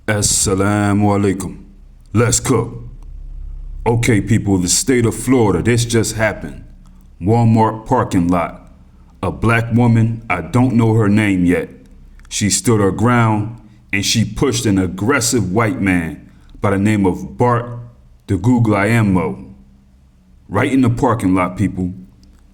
Assalamu alaikum. Let's cook. Okay, people, the state of Florida, this just happened. Walmart parking lot. A black woman, I don't know her name yet. She stood her ground and she pushed an aggressive white man by the name of Bart DeGuglielmo. Right in the parking lot, people.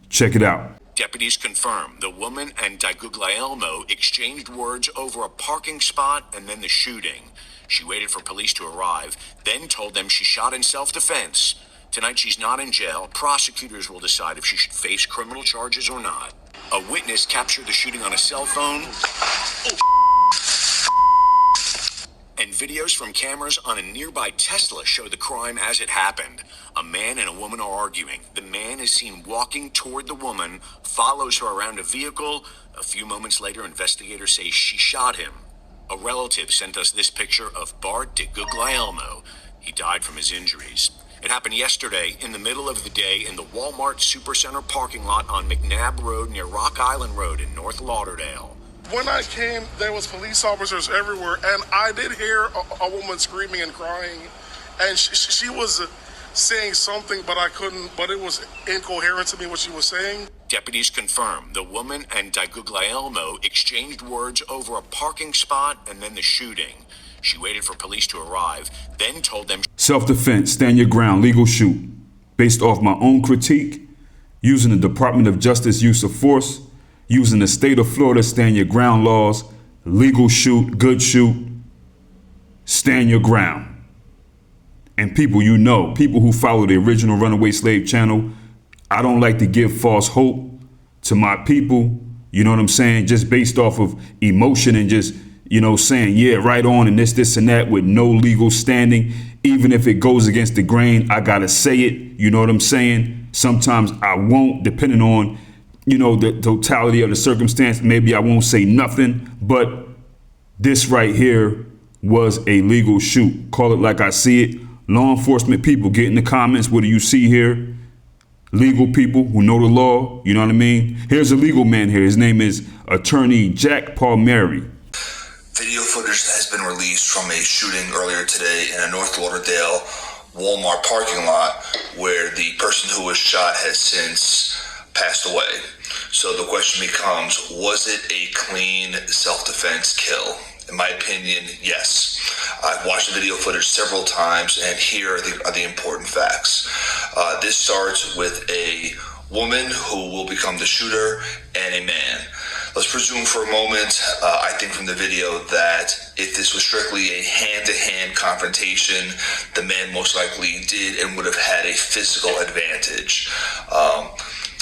Check it out. Deputies confirm the woman and DeGuglielmo exchanged words over a parking spot and then the shooting. She waited for police to arrive, then told them she shot in self-defense. Tonight she's not in jail. Prosecutors will decide if she should face criminal charges or not. A witness captured the shooting on a cell phone. And videos from cameras on a nearby Tesla show the crime as it happened. A man and a woman are arguing. The man is seen walking toward the woman, follows her around a vehicle. A few moments later, investigators say she shot him. A relative sent us this picture of Bart DeGuglielmo. He died from his injuries. It happened yesterday in the middle of the day in the Walmart Supercenter parking lot on McNabb Road near Rock Island Road in North Lauderdale. When I came, there was police officers everywhere, and I did hear a woman screaming and crying, and she was saying something, but I couldn't, but it was incoherent to me what she was saying. Deputies confirm the woman and DeGuglielmo exchanged words over a parking spot and then the shooting. She waited for police to arrive, then told them... Self-defense, stand your ground, legal shoot. Based off my own critique, using the Department of Justice use of force, using the state of Florida stand your ground laws, legal shoot, good shoot, stand your ground. And people, you know, people who follow the original Runaway Slave channel, I don't like to give false hope to my people, you know what I'm saying, just based off of emotion and just, you know, saying, yeah, right on, and this and that with no legal standing. Even if it goes against the grain, I gotta say it, you know what I'm saying? Sometimes I won't, depending on, you know, the totality of the circumstance. Maybe I won't say nothing, but this right here was a legal shoot. Call it like I see it. Law enforcement people, get in the comments, what do you see here? Legal people who know the law, you know what I mean? Here's a legal man here. His name is Attorney Jack Palmieri. Video footage has been released from a shooting earlier today in a North Lauderdale Walmart parking lot where the person who was shot has since passed away. So the question becomes, was it a clean self-defense kill? In my opinion, yes. I've watched the video footage several times, and here are the important facts. This starts with a woman who will become the shooter and a man. Let's presume for a moment, I think from the video, that if this was strictly a hand-to-hand confrontation, the man most likely did and would have had a physical advantage.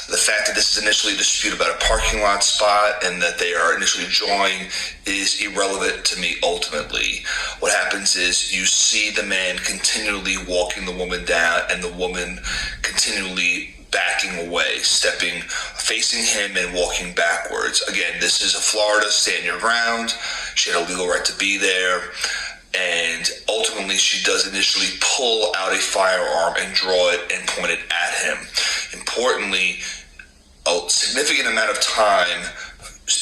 The fact that this is initially a dispute about a parking lot spot and that they are initially joined is irrelevant to me ultimately. What happens is you see the man continually walking the woman down and the woman continually backing away, facing him and walking backwards. Again, this is a Florida stand your ground. She had a legal right to be there. And ultimately, she does initially pull out a firearm and draw it and point it at him. Importantly, a significant amount of time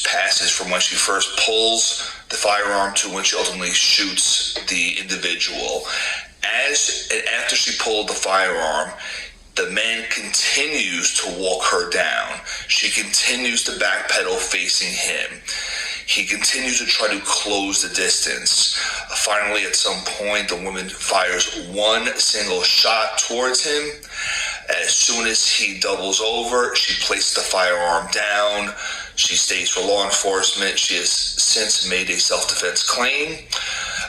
passes from when she first pulls the firearm to when she ultimately shoots the individual. After she pulled the firearm, the man continues to walk her down. She continues to backpedal facing him. He continues to try to close the distance. Finally, at some point, the woman fires one single shot towards him. As soon as he doubles over, she places the firearm down. She states for law enforcement she has since made a self-defense claim.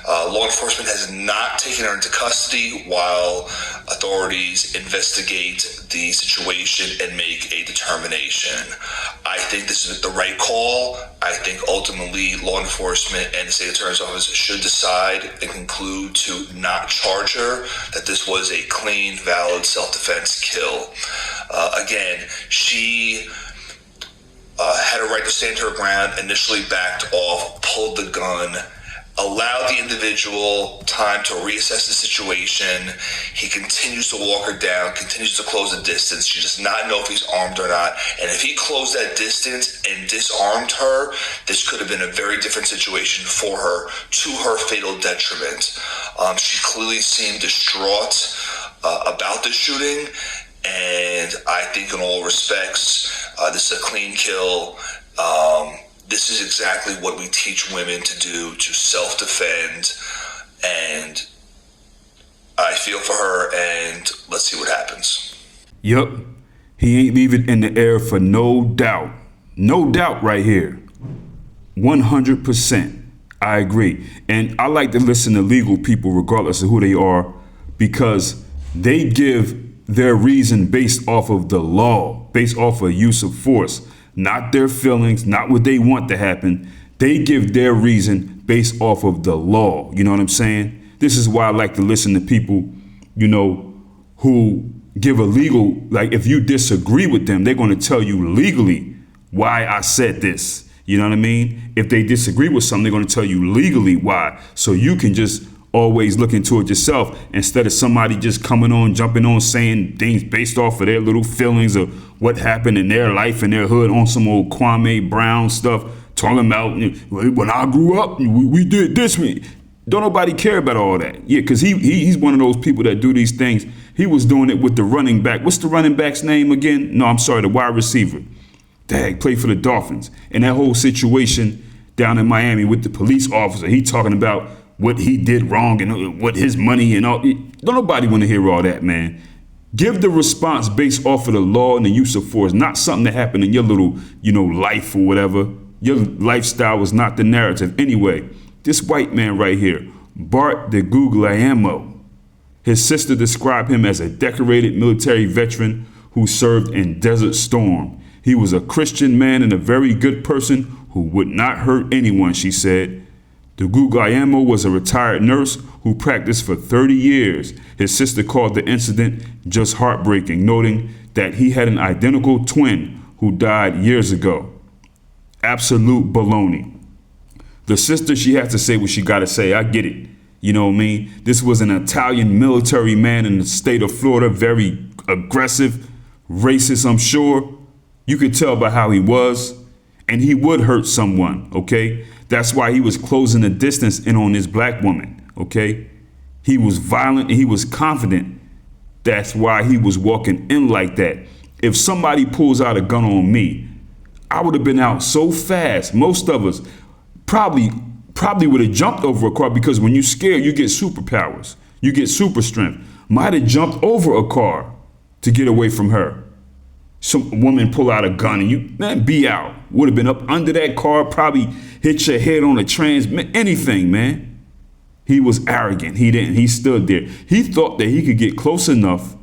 Law enforcement has not taken her into custody while authorities investigate the situation and make a determination. I think this is the right call. I think ultimately law enforcement and the state attorney's office should decide and conclude to not charge her, that this was a clean, valid self-defense kill. Again, she had a right to stand her ground, initially backed off, pulled the gun Allow the individual time to reassess the situation. He continues to walk her down, continues to close the distance. She does not know if he's armed or not. And if he closed that distance and disarmed her, this could have been a very different situation for her, to her fatal detriment. She clearly seemed distraught about the shooting. And I think in all respects, this is a clean kill. This is exactly what we teach women to do, to self-defend, and I feel for her, and let's see what happens. Yup, he ain't leaving in the air for no doubt. No doubt right here. 100%. I agree. And I like to listen to legal people regardless of who they are, because they give their reason based off of the law, based off of use of force. Not their feelings, not what they want to happen. They give their reason based off of the law. You know what I'm saying? This is why I like to listen to people, who give a legal, like if you disagree with them, they're going to tell you legally why I said this. You know what I mean? If they disagree with something, they're going to tell you legally why. So you can just always look into it yourself instead of somebody just jumping on, saying things based off of their little feelings of what happened in their life in their hood on some old Kwame Brown stuff, talking about when I grew up, we did this. Don't nobody care about all that. Yeah, because he's one of those people that do these things. He was doing it with the running back. What's the running back's name again? No, I'm sorry, the wide receiver. Dag, played for the Dolphins. And that whole situation down in Miami with the police officer, he talking about what he did wrong and what his money and all. Don't nobody want to hear all that, man. Give the response based off of the law and the use of force, not something that happened in your little, life or whatever. Your lifestyle was not the narrative. Anyway, this white man right here, Bart de Guglielmo, his sister described him as a decorated military veteran who served in Desert Storm. He was a Christian man and a very good person who would not hurt anyone, she said. De Guglielmo was a retired nurse who practiced for 30 years. His sister called the incident just heartbreaking, noting that he had an identical twin who died years ago. Absolute baloney. The sister, she has to say what she got to say. I get it. You know what I mean? This was an Italian military man in the state of Florida, very aggressive, racist, I'm sure. You could tell by how he was, and he would hurt someone, okay? That's why he was closing the distance in on this black woman, okay? He was violent and he was confident. That's why he was walking in like that. If somebody pulls out a gun on me, I would have been out so fast. Most of us probably would have jumped over a car, because when you're scared, you get superpowers. You get super strength. Might have jumped over a car to get away from her. Some woman pull out a gun and be out. Would have been up under that car, probably hit your head on a anything, man. He was arrogant. He didn't. He stood there. He thought that he could get close enough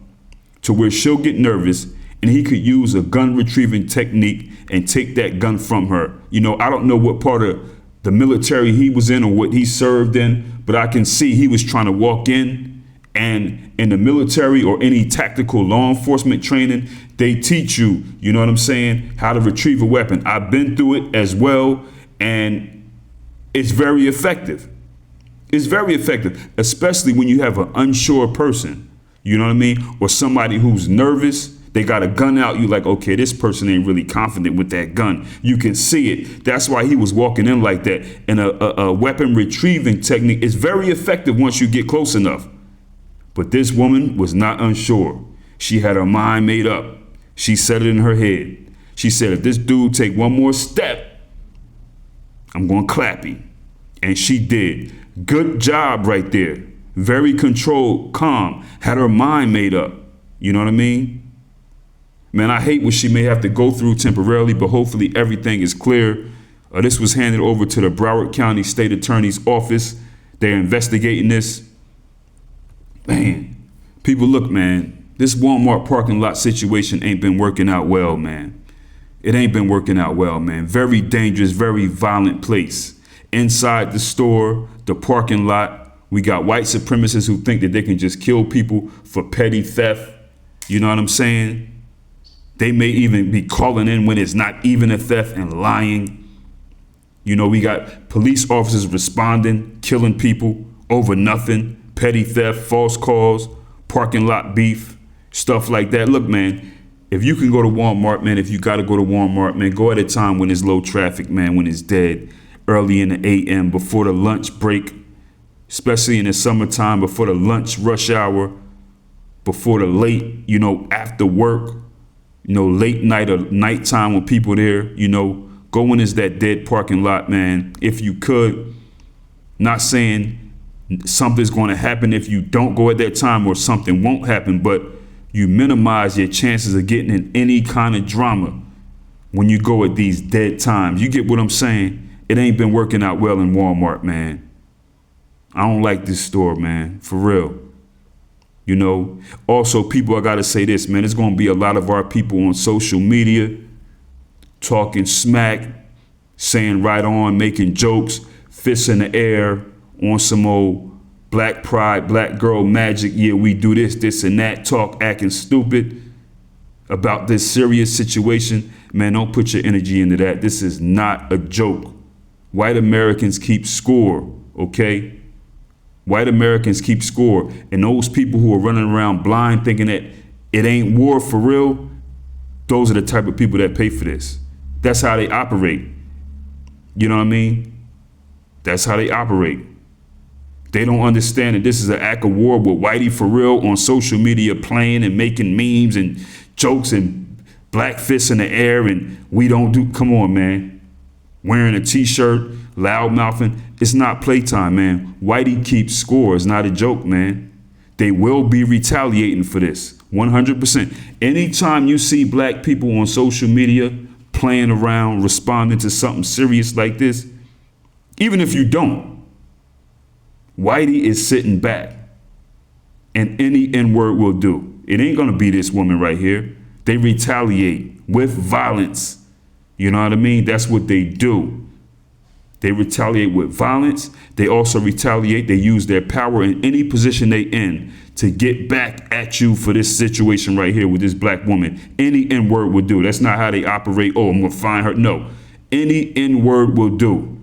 to where she'll get nervous and he could use a gun retrieving technique and take that gun from her. I don't know what part of the military he was in or what he served in, but I can see he was trying to walk in. And in the military or any tactical law enforcement training, they teach you, you know what I'm saying, how to retrieve a weapon. I've been through it as well, and it's very effective. It's very effective, especially when you have an unsure person, you know what I mean, or somebody who's nervous. They got a gun out. You like, okay, this person ain't really confident with that gun. You can see it. That's why he was walking in like that. And a weapon retrieving technique is very effective once you get close enough. But this woman was not unsure. She had her mind made up. She said it in her head. She said, if this dude take one more step, I'm going to clap him. And she did. Good job right there. Very controlled, calm. Had her mind made up. You know what I mean? Man, I hate what she may have to go through temporarily, but hopefully everything is clear. This was handed over to the Broward County State Attorney's Office. They're investigating this. Man, people, look, man, this Walmart parking lot situation ain't been working out well, man. It ain't been working out well, man. Very dangerous, very violent place. Inside the store, the parking lot, we got white supremacists who think that they can just kill people for petty theft. You know what I'm saying? They may even be calling in when it's not even a theft and lying. You know, we got police officers responding, killing people over nothing, petty theft, false calls, parking lot beef, stuff like that. Look, man, if you can go to Walmart, man, if you got to go to Walmart, man, go at a time when there's low traffic, man, when it's dead, early in the a.m., before the lunch break, especially in the summertime, before the lunch rush hour, before the late, you know, after work, you know, late night or nighttime when people there, you know, go when it's that dead parking lot, man. If you could, not saying something's going to happen if you don't go at that time or something won't happen, but you minimize your chances of getting in any kind of drama when you go at these dead times. You get what I'm saying? It ain't been working out well in Walmart, man. I don't like this store, man, for real. You know, also, people, I got to say this, man, there's going to be a lot of our people on social media talking smack, saying right on, making jokes, fists in the air on some old black pride, black girl magic. Yeah, we do this, this and that, talk, acting stupid about this serious situation. Man, don't put your energy into that. This is not a joke. White Americans keep score, okay? White Americans keep score. And those people who are running around blind thinking that it ain't war for real, those are the type of people that pay for this. That's how they operate. You know what I mean? That's how they operate. They don't understand that this is an act of war with Whitey for real on social media playing and making memes and jokes and black fists in the air and we don't do, come on, man. Wearing a t-shirt, loud mouthing. It's not playtime, man. Whitey keeps score. It's not a joke, man. They will be retaliating for this, 100%. Anytime you see black people on social media playing around, responding to something serious like this, even if you don't, Whitey is sitting back and any N-word will do. It ain't gonna be this woman right here. They retaliate with violence. You know what I mean? That's what they do. They retaliate with violence. They also retaliate. They use their power in any position they in to get back at you for this situation right here with this black woman. Any N-word will do. That's not how they operate. Oh, I'm gonna find her. No, any N-word will do.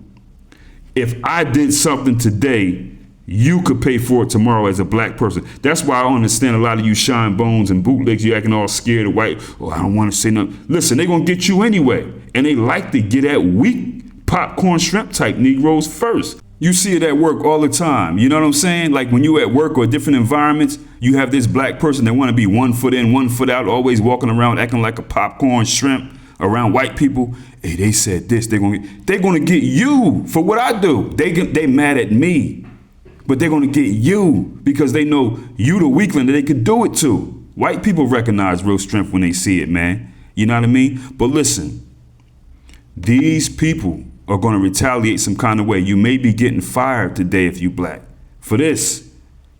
If I did something today, you could pay for it tomorrow as a black person. That's why I understand a lot of you shine bones and bootlegs, you acting all scared of white. Oh, I don't want to say nothing. Listen, they're going to get you anyway. And they like to get at weak popcorn shrimp type Negroes first. You see it at work all the time. You know what I'm saying? Like when you at work or different environments, you have this black person that want to be 1 foot in, 1 foot out, always walking around acting like a popcorn shrimp around white people. Hey, they said this. They're going to get you for what I do. They mad at me. But they're going to get you because they know you the weakling that they could do it to. White people recognize real strength when they see it, man. You know what I mean? But listen, these people are going to retaliate some kind of way. You may be getting fired today if you black. For this,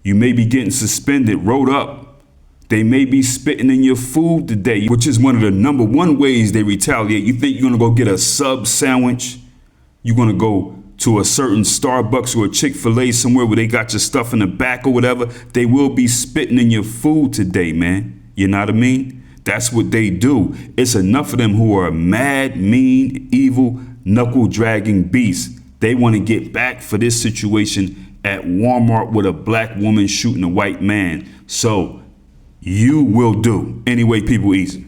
you may be getting suspended, rolled up. They may be spitting in your food today, which is one of the number one ways they retaliate. You think you're going to go get a sub sandwich? You're going to go to a certain Starbucks or a Chick-fil-A somewhere where they got your stuff in the back or whatever, they will be spitting in your food today, man. You know what I mean? That's what they do. It's enough of them who are mad, mean, evil, knuckle-dragging beasts. They want to get back for this situation at Walmart with a black woman shooting a white man. So you will do. Anyway, people, easy.